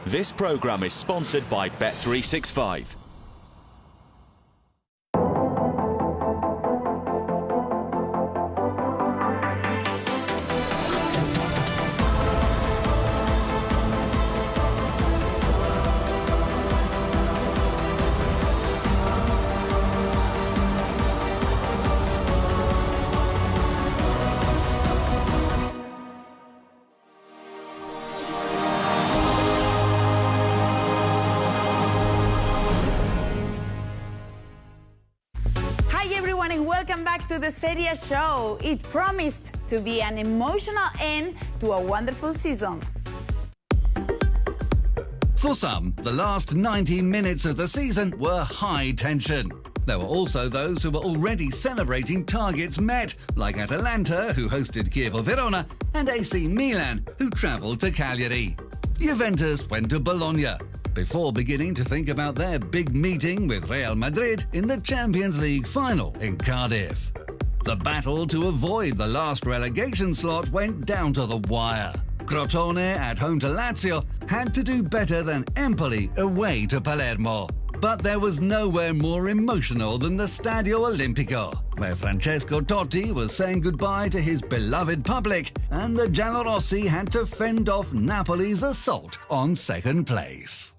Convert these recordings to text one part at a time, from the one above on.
This programme is sponsored by Bet365. Welcome back to the Serie show. It promised to be an emotional end to a wonderful season. For some, the last 90 minutes of the season were high tension. There were also those who were already celebrating targets met, like Atalanta, who hosted Chievo Verona, and AC Milan, who travelled to Cagliari. Juventus went to Bologna, before beginning to think about their big meeting with Real Madrid in the Champions League final in Cardiff. The battle to avoid the last relegation slot went down to the wire. Crotone, at home to Lazio, had to do better than Empoli away to Palermo. But there was nowhere more emotional than the Stadio Olimpico, where Francesco Totti was saying goodbye to his beloved public, and the Giallorossi had to fend off Napoli's assault on second place.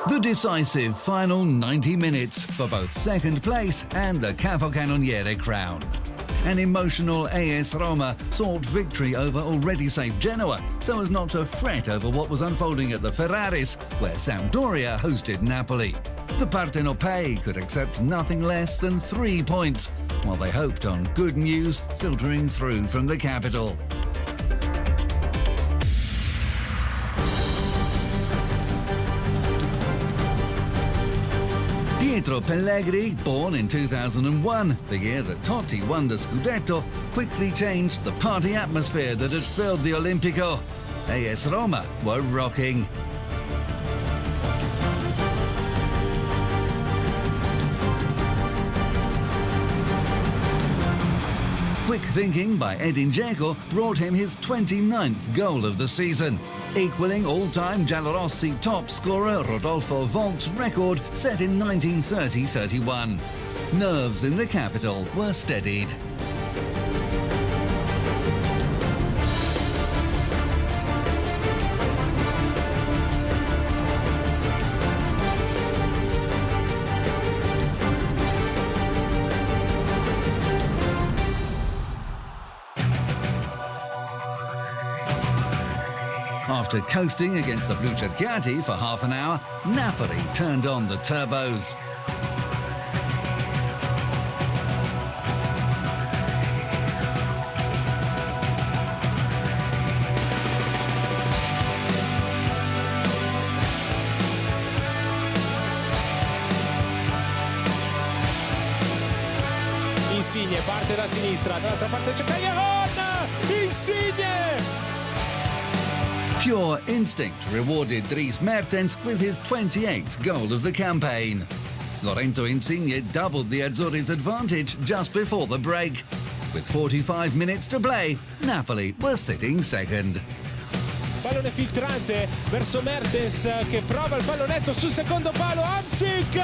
The decisive final 90 minutes for both second place and the Capocannoniere crown. An emotional AS Roma sought victory over already safe Genoa so as not to fret over what was unfolding at the Ferraris, where Sampdoria hosted Napoli. The Partenopei could accept nothing less than 3 points, while they hoped on good news filtering through from the capital. Pietro Pellegrini, born in 2001, the year that Totti won the Scudetto, quickly changed the party atmosphere that had filled the Olimpico. AS Roma were rocking. Quick thinking by Edin Dzeko brought him his 29th goal of the season, equalling all-time Giallorossi top scorer Rodolfo Volt's record set in 1930-31. Nerves in the capital were steadied. After coasting against the Blucerchiati for half an hour, Napoli turned on the turbos. Insigne parte da sinistra, dall'altra parte c'è Cagliaron! Insigne! Pure instinct rewarded Dries Mertens with his 28th goal of the campaign. Lorenzo Insigne doubled the Azzurri's advantage just before the break. With 45 minutes to play, Napoli were sitting second. Pallone filtrante verso Mertens che prova il pallonetto sul secondo palo. Hamsik!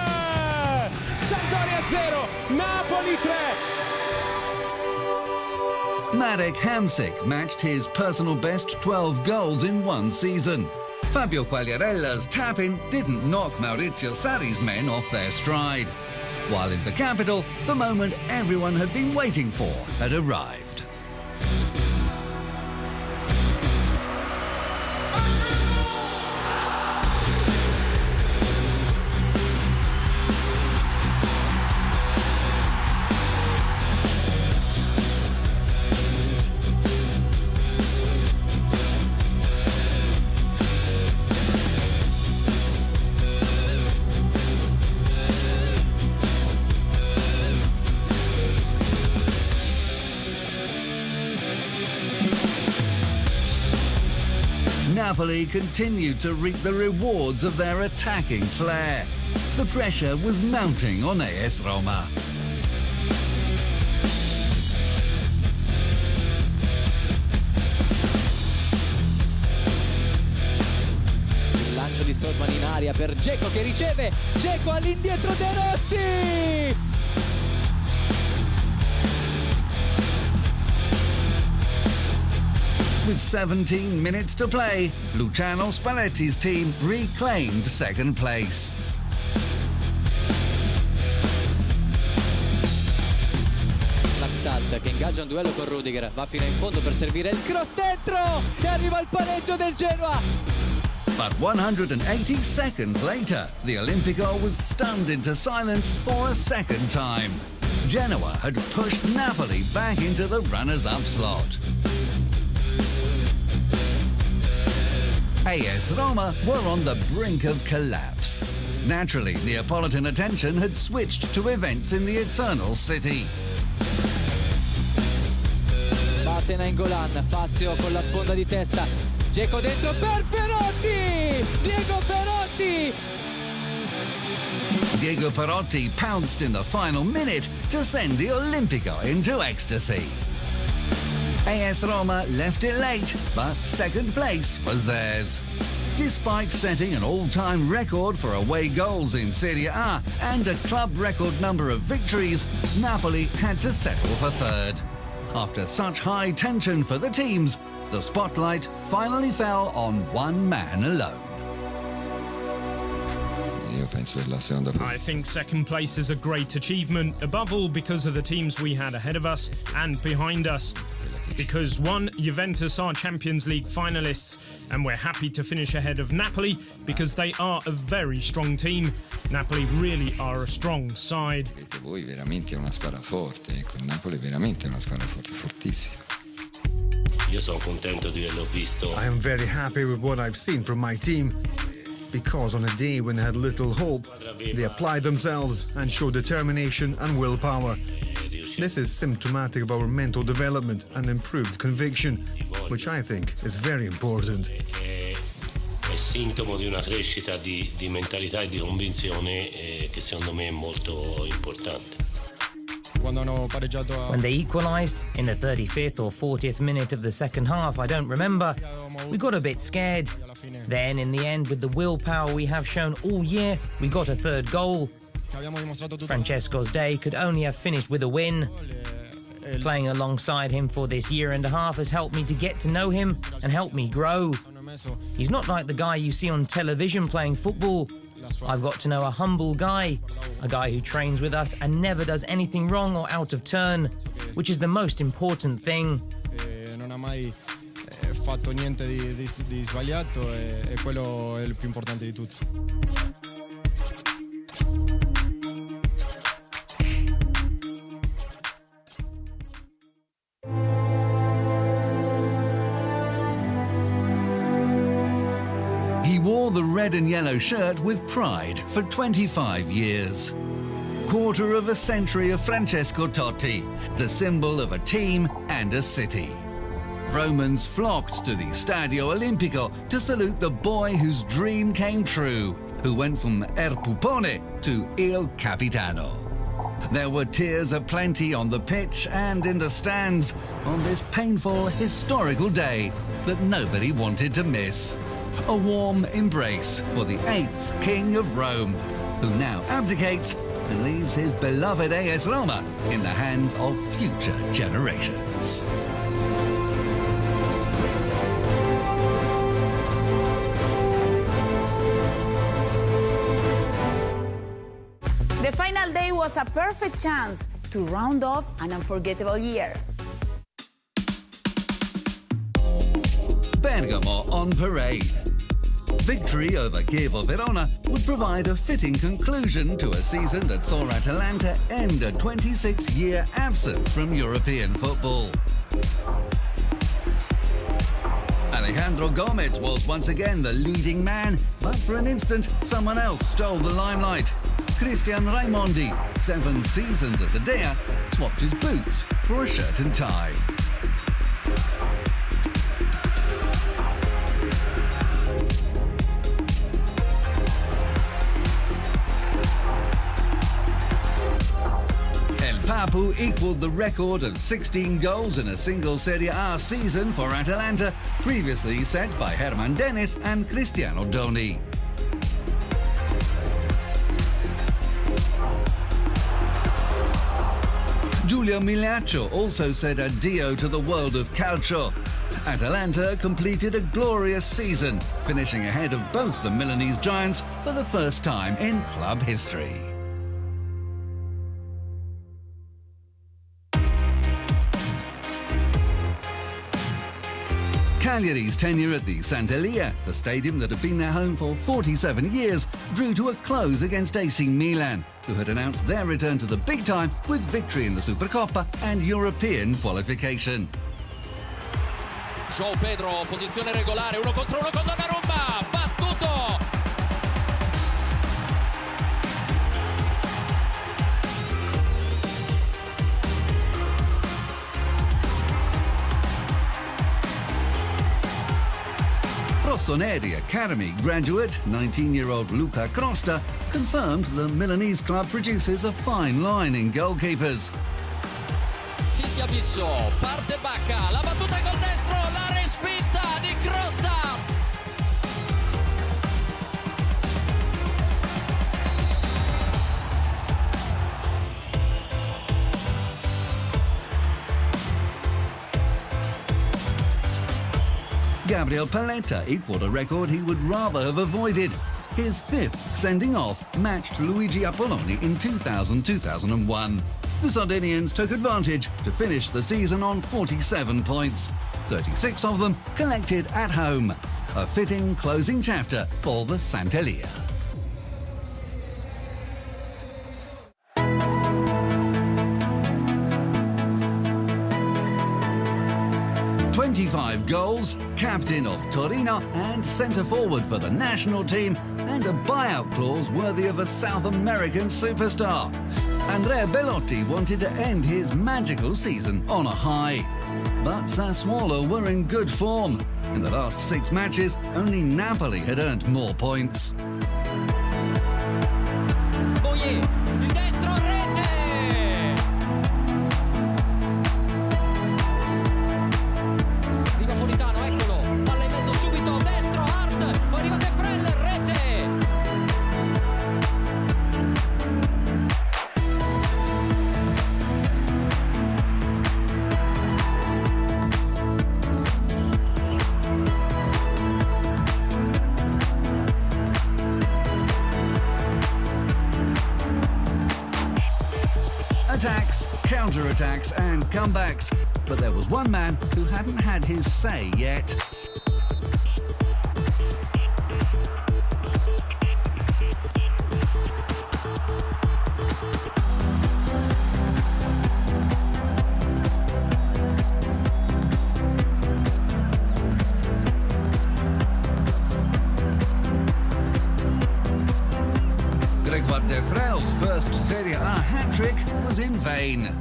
Sampdoria 0, Napoli 3. Marek Hamsik matched his personal best 12 goals in one season. Fabio Quagliarella's tap-in didn't knock Maurizio Sarri's men off their stride. While in the capital, the moment everyone had been waiting for had arrived. Napoli continued to reap the rewards of their attacking flair. The pressure was mounting on AS Roma. lancio di Strootman in aria per Dzeko che riceve, Dzeko all'indietro De Rossi! With 17 minutes to play, Luciano Spalletti's team reclaimed second place. Laxalt che ingaggia un duello con Rudiger, va fino in fondo per servire il cross dentro e arriva il pareggio del Genoa. But 180 seconds later, the Olimpico was stunned into silence for a second time. Genoa had pushed Napoli back into the runners-up slot. AS Roma were on the brink of collapse. Naturally, Neapolitan attention had switched to events in the Eternal City. Batte Nainggolan, Fazio con la sponda di testa, Dzeko dentro per Perotti! Diego Perotti! Diego Perotti pounced in the final minute to send the Olimpico into ecstasy. AS Roma left it late, but second place was theirs. Despite setting an all-time record for away goals in Serie A and a club record number of victories, Napoli had to settle for third. After such high tension for the teams, the spotlight finally fell on one man alone. I think second place is a great achievement, above all because of the teams we had ahead of us and behind us. Because one, Juventus are Champions League finalists, and we're happy to finish ahead of Napoli because they are a very strong team. Napoli really are a strong side. Voi veramente è una squadra forte, ecco, il Napoli è veramente una squadra forte, fortissima. Io sono contento di averlo visto. I am very happy with what I've seen from my team, because on a day when they had little hope, they applied themselves and showed determination and willpower. This is symptomatic of our mental development and improved conviction, which I think is very important. È sintomo di una crescita di mentalità e di convinzione che secondo me è molto importante. When they equalised in the 35th or 40th minute of the second half, I don't remember, we got a bit scared. Then in the end, with the willpower we have shown all year, we got a third goal. Francesco's day could only have finished with a win. Playing alongside him for this year and a half has helped me to get to know him and help me grow. He's not like the guy you see on television playing football. I've got to know a humble guy, a guy who trains with us and never does anything wrong or out of turn, which is the most important thing. Non ha mai fatto niente di sbagliato e quello è il più importante di tutto. He wore the red and yellow shirt with pride for 25 years. Quarter of a century of Francesco Totti, the symbol of a team and a city. Romans flocked to the Stadio Olimpico to salute the boy whose dream came true, who went from Er Pupone to Il Capitano. There were tears aplenty on the pitch and in the stands on this painful, historical day that nobody wanted to miss. A warm embrace for the 8th King of Rome, who now abdicates and leaves his beloved AS Roma in the hands of future generations. The final day was a perfect chance to round off an unforgettable year. Bergamo on parade. Victory over Chievo Verona would provide a fitting conclusion to a season that saw Atalanta end a 26-year absence from European football. Alejandro Gomez was once again the leading man, but for an instant, someone else stole the limelight. Cristian Raimondi, 7 seasons at the Dea, swapped his boots for a shirt and tie. Papu equalled the record of 16 goals in a single Serie A season for Atalanta, previously set by Herman Dennis and Cristiano Doni. Giulio Milaccio also said addio to the world of calcio. Atalanta completed a glorious season, finishing ahead of both the Milanese giants for the first time in club history. Cagliari's tenure at the Sant'Elia, the stadium that had been their home for 47 years, drew to a close against AC Milan, who had announced their return to the big time with victory in the Supercoppa and European qualification. João Pedro, posizione regolare, 1 contro 1 con Donnarumma, battuto! Rossoneri Academy graduate, 19-year-old Luca Crosta, confirmed the Milanese club produces a fine line in goalkeepers. Fischia Bisso, parte Bacca, la battuta col destro, la respinta di Crosta! Gabriel Paletta equalled a record he would rather have avoided. His 5th sending off matched Luigi Apolloni in 2000-2001. The Sardinians took advantage to finish the season on 47 points, 36 of them collected at home. A fitting closing chapter for the Sant'Elia. "25 goals, captain of Torino and centre-forward for the national team, and a buyout clause worthy of a South American superstar. Andrea Bellotti wanted to end his magical season on a high. But Sassuolo were in good form. In the last 6 matches, only Napoli had earned more points. Il destro, rete! Napolitano, eccolo, palla in mezzo subito, destro, Hart, poi arriva De Frel, rete! Attacks, counter-attacks and comebacks. But there was one man who hadn't had his say yet. Grégoire De Frel's first Serie A hat-trick was in vain.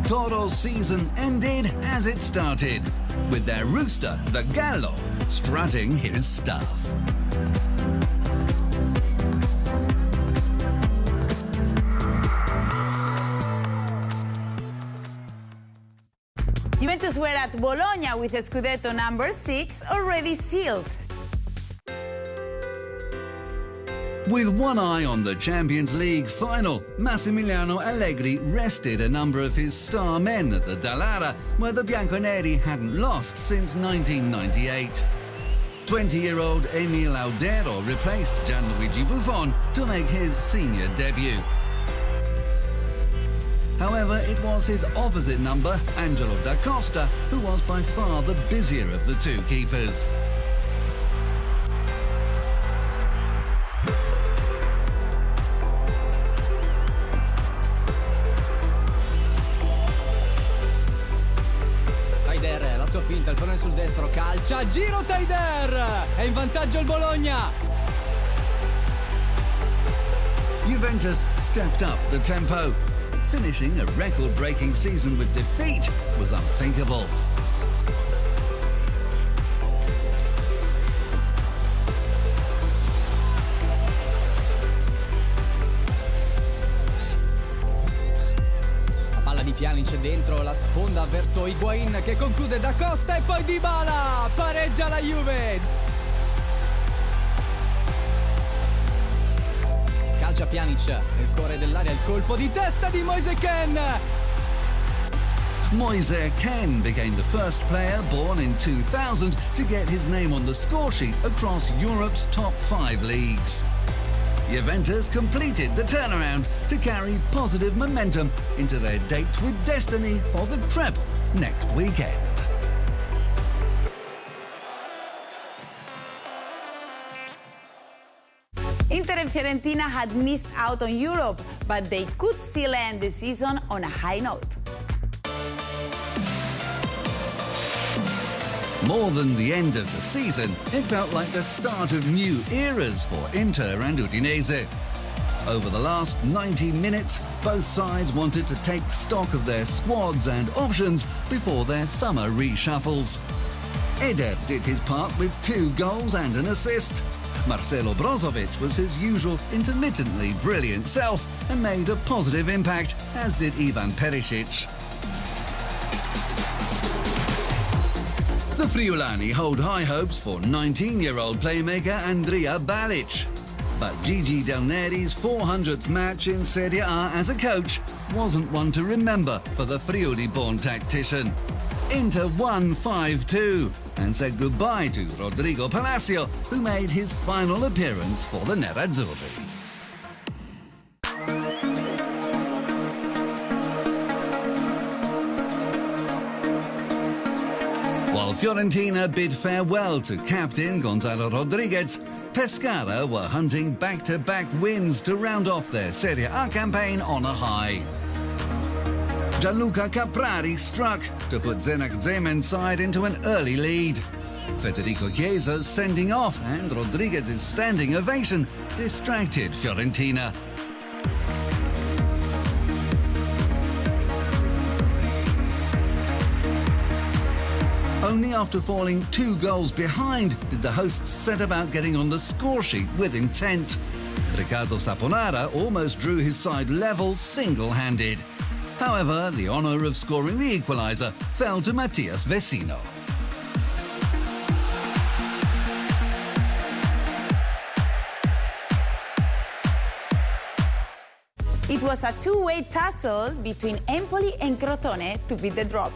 Toro's season ended as it started, with their rooster, the Gallo, strutting his stuff. Juventus were at Bologna with Scudetto number 6 already sealed. With one eye on the Champions League final, Massimiliano Allegri rested a number of his star men at the Dallara, where the Bianconeri hadn't lost since 1998. 20-year-old Emile Audero replaced Gianluigi Buffon to make his senior debut. However, it was his opposite number, Angelo da Costa, who was by far the busier of the two keepers. Finta, il pallone sul destro, calcia, giro Taider! È in vantaggio il Bologna! Juventus stepped up the tempo. Finishing a record-breaking season with defeat was unthinkable. Pjanic dentro la sponda verso Higuain che conclude da Costa e poi Dybala pareggia la Juve. Calcia Pjanic nel cuore dell'area, il colpo di testa di Moise Kean. Moise Kean became the first player born in 2000 to get his name on the scoresheet across Europe's top 5 leagues. Juventus completed the turnaround to carry positive momentum into their date with destiny for the treble next weekend. Inter and Fiorentina had missed out on Europe, but they could still end the season on a high note. More than the end of the season, it felt like the start of new eras for Inter and Udinese. Over the last 90 minutes, both sides wanted to take stock of their squads and options before their summer reshuffles. Eder did his part with 2 goals and an assist. Marcelo Brozovic was his usual intermittently brilliant self and made a positive impact, as did Ivan Perisic. The Friulani hold high hopes for 19-year-old playmaker Andrea Balic. But Gigi Del Neri's 400th match in Serie A as a coach wasn't one to remember for the Friuli-born tactician. Inter won 5-2 and said goodbye to Rodrigo Palacio, who made his final appearance for the Nerazzurri. While Fiorentina bid farewell to captain Gonzalo Rodriguez, Pescara were hunting back-to-back wins to round off their Serie A campaign on a high. Gianluca Caprari struck to put Zdeněk Zeman's side into an early lead. Federico Chiesa's sending off and Rodriguez's standing ovation distracted Fiorentina. Only after falling 2 goals behind did the hosts set about getting on the scoresheet with intent. Riccardo Saponara almost drew his side level single-handed. However, the honour of scoring the equaliser fell to Mattias Vecino. It was a two-way tussle between Empoli and Crotone to beat the drop.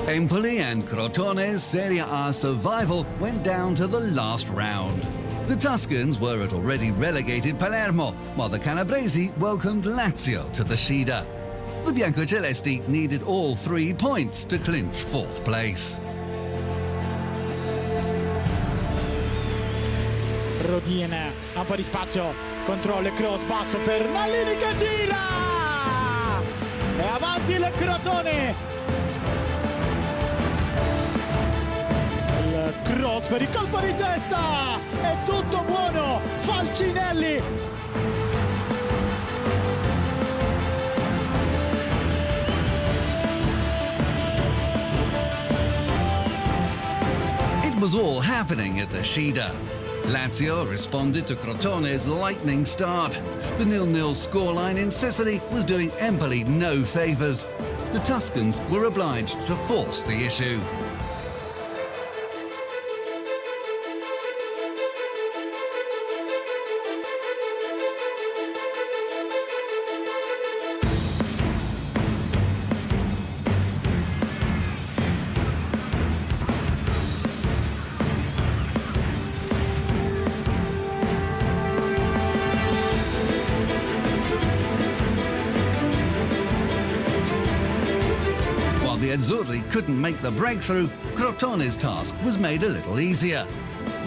Empoli and Crotone's Serie A survival went down to the last round. The Tuscans were at already relegated Palermo, while the Calabresi welcomed Lazio to the Scida. The Biancocelesti needed all 3 points to clinch 4th place. Rodin, un po' di spazio, controllo e cross, basso per Nallini che gira! E avanti il Crotone! Il cross per il colpo di testa! È tutto buono! Falcinelli! It was all happening at the Scida. Lazio responded to Crotone's lightning start. The 0-0 scoreline in Sicily was doing Empoli no favours. The Tuscans were obliged to force the issue. The Azzurri couldn't make the breakthrough, Crotone's task was made a little easier.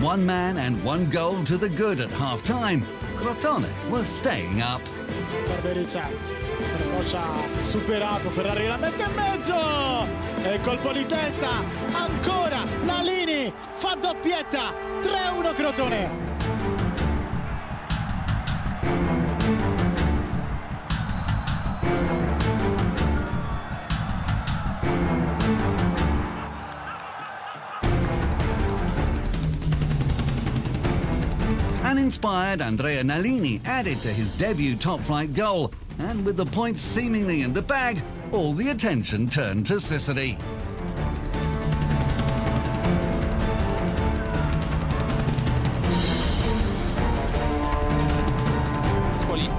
1 man and 1 goal to the good at half-time. Crotone was staying up. Barberizza, Tracoscia superato, Ferrari la mette in mezzo! E colpo di testa, ancora Nallini fa doppietta, 3-1 Crotone. Uninspired Andrea Nallini added to his debut top-flight goal, and with the points seemingly in the bag, all the attention turned to Sicily.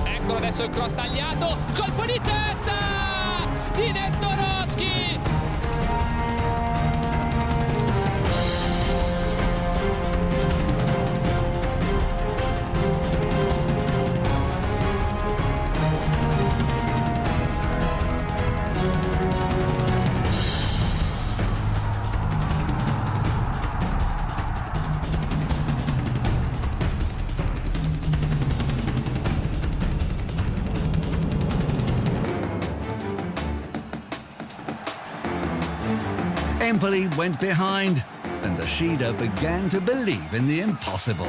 Eccolo adesso adesso il cross tagliato, colpo di testa di Nestorowski. Empoli went behind, and the Shida began to believe in the impossible.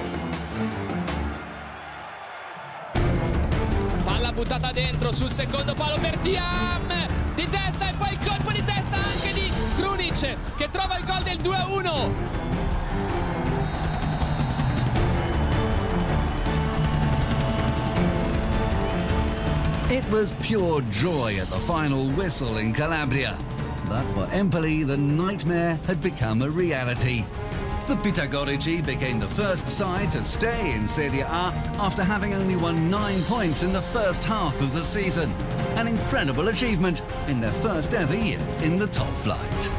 Palla buttata dentro sul secondo palo per Thiam, di testa, e poi il colpo di testa anche di Krunic che trova il gol del 2-1. It was pure joy at the final whistle in Calabria. But for Empoli, the nightmare had become a reality. The Pitagorici became the first side to stay in Serie A after having only won 9 points in the first half of the season. An incredible achievement in their first ever year in the top flight.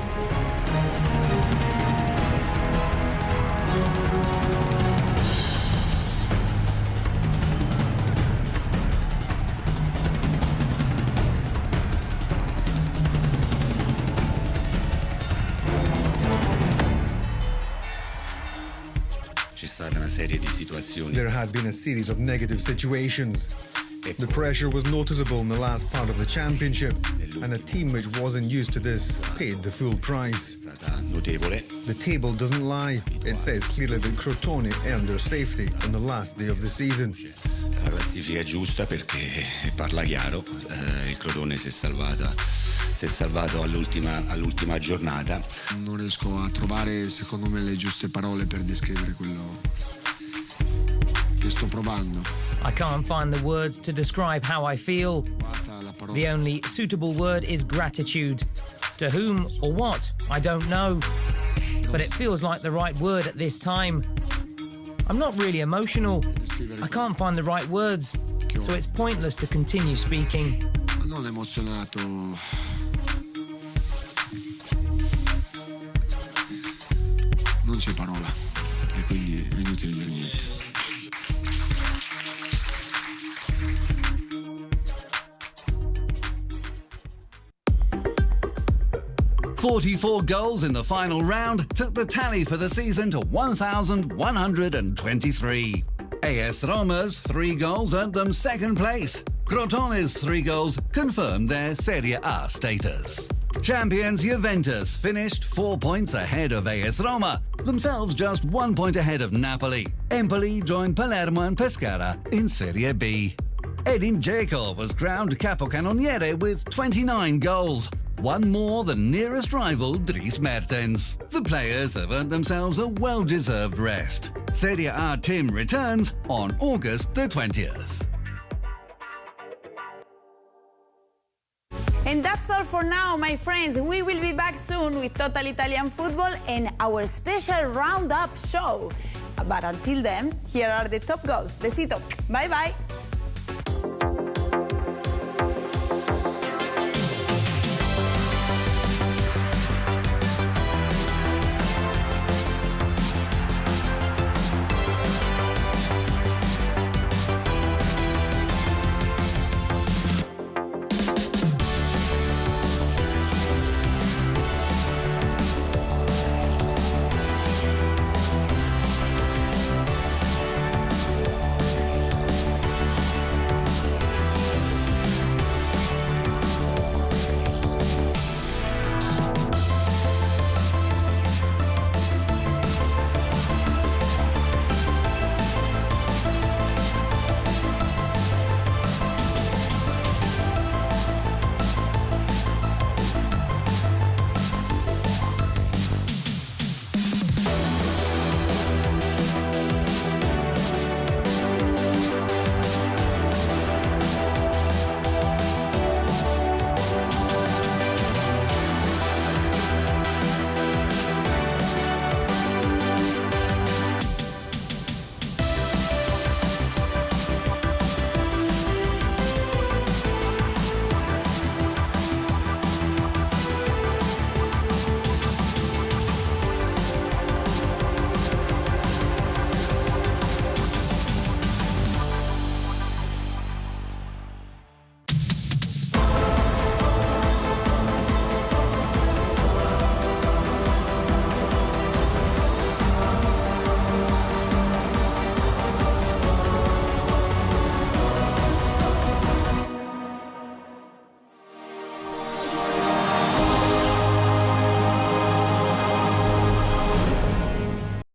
There had been a series of negative situations. The pressure was noticeable in the last part of the championship, and a team which wasn't used to this paid the full price. The table doesn't lie. It says clearly that Crotone earned their safety on the last day of the season. La classifica è giusta perché parla chiaro, il Crotone si è salvato all'ultima giornata. Non riesco a trovare, secondo me, le giuste parole per descrivere quello che sto provando. I can't find the words to describe how I feel. The only suitable word is gratitude. To whom or what, I don't know. But it feels like the right word at this time. I'm not really emotional. I can't find the right words, so it's pointless to continue speaking. Non emozionato. Non c'è parola, e quindi è inutile dire niente. 44 goals in the final round took the tally for the season to 1,123. AS Roma's 3 goals earned them second place. Crotone's 3 goals confirmed their Serie A status. Champions Juventus finished 4 points ahead of AS Roma, themselves just 1 point ahead of Napoli. Empoli joined Palermo and Pescara in Serie B. Edin Dzeko was crowned capocannoniere with 29 goals, one more than nearest rival Dries Mertens. The players have earned themselves a well-deserved rest. Serie A team returns on August the 20th. And that's all for now, my friends. We will be back soon with Total Italian Football and our special Roundup show. But until then, here are the top goals. Besito. Bye-bye.